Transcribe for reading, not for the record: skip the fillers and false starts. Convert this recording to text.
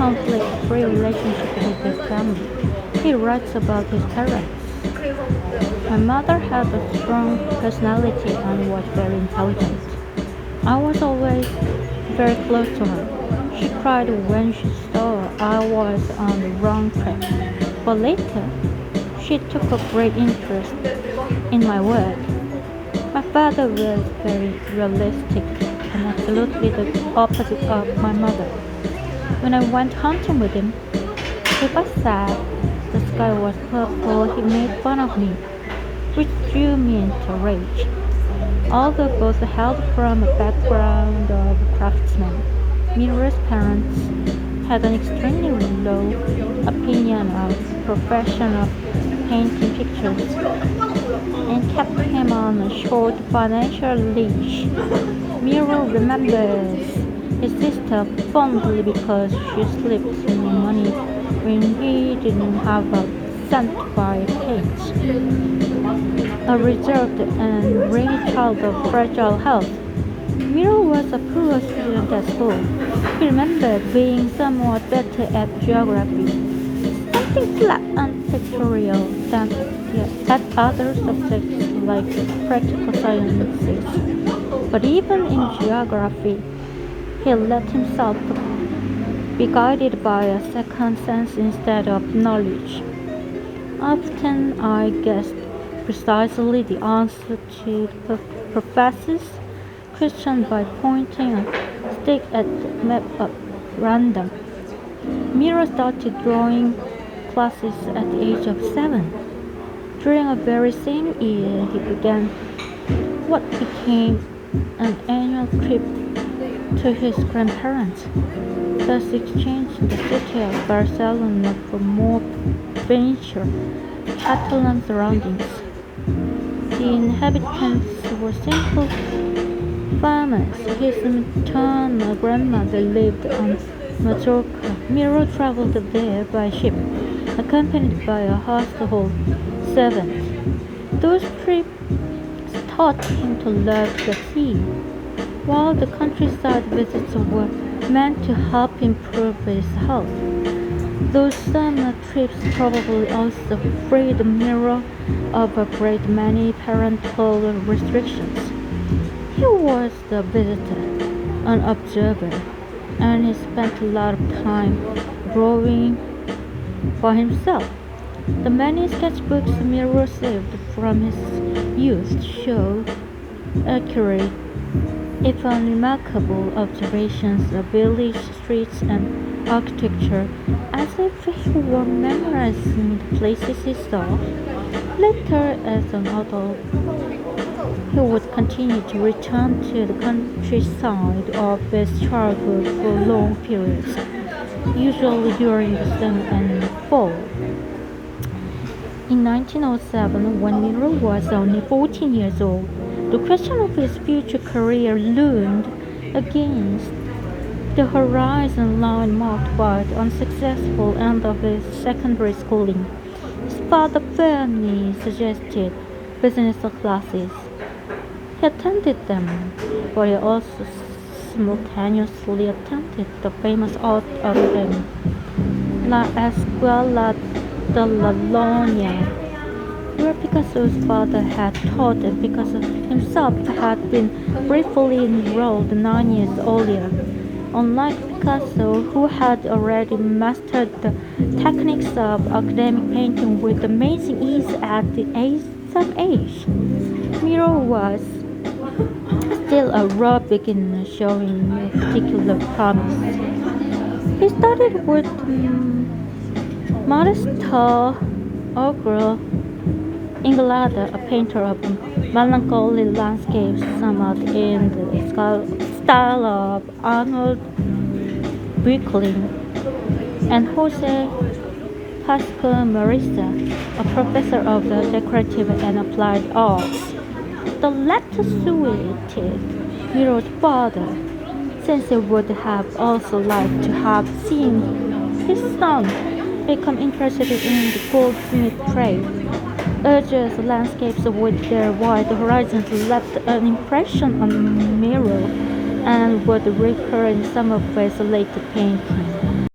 conflict-free relationship with his family. He writes about his parents. My mother had a strong personality and was very intelligent. I was always very close to her. She cried when she saw I was on the wrong track. But later, she took a great interest in my work. My father was very realistic and absolutely the opposite of my mother. When I went hunting with him, if I said the sky was purple, he made fun of me, which threw me into a rage. Although both hailed from a background of craftsmen, Miro's parents had an extremely low opinion of the profession of painting pictures and kept him on a short financial leash. Miro remembers his sister fondly because she slipped him money when he didn't have a cent to buy paint. A reserved and rainy child of fragile health, Miro was a poor student at school. He remembered being somewhat better at geography, something flat and pictorial than at other subjects like practical sciences. But even in geography, he let himself be guided by a second sense instead of knowledge. Often I guessed precisely the answer to the professor's question by pointing a stick at the map at random. Miro started drawing classes at the age of 7. During a very same year, he began what became an annual trip to his grandparents, thus exchanging the city of Barcelona for more venture, Catalan surroundings. The inhabitants were simple farmers. His maternal grandmother lived on Majorca. Miro traveled there by ship, accompanied by a household servant. Those trips taught him to love the sea, while the countryside visits were meant to help improve his health. Those summer trips probably also freed Miro of a great many parental restrictions. He was a visitor, an observer, and he spent a lot of time drawing by himself. The many sketchbooks Miro saved from his youth show accurate, if unremarkable, observations of village streets and architecture, as if he were memorizing the places he saw. Later, as an adult, he would continue to return to the countryside of his childhood for long periods, usually during the summer and fall. In 1907, when Miro was only 14 years old, the question of his future career loomed against the horizon line marked by the unsuccessful end of his secondary schooling. His father firmly suggested business classes. He attended them, but he also simultaneously attended the famous art academy, La Escuela de la Lonia, where Picasso's father had taught and Picasso himself had been briefly enrolled 9 years earlier. Unlike Picasso, who had already mastered the techniques of academic painting with amazing ease at some age, Miro was still a raw beginner showing no particular promise. He started with Modesta Ogro Inglada, a painter of melancholy landscapes somewhat in the style of Arnold Brickling, and Jose Pascual Marisa, a professor of the decorative and applied arts. The latter suited Miro's father, since he would have also liked to have seen his son become interested in the goldsmith trade. Urge's landscapes with their wide horizons left an impression on Miro and would recur in some of his later paintings.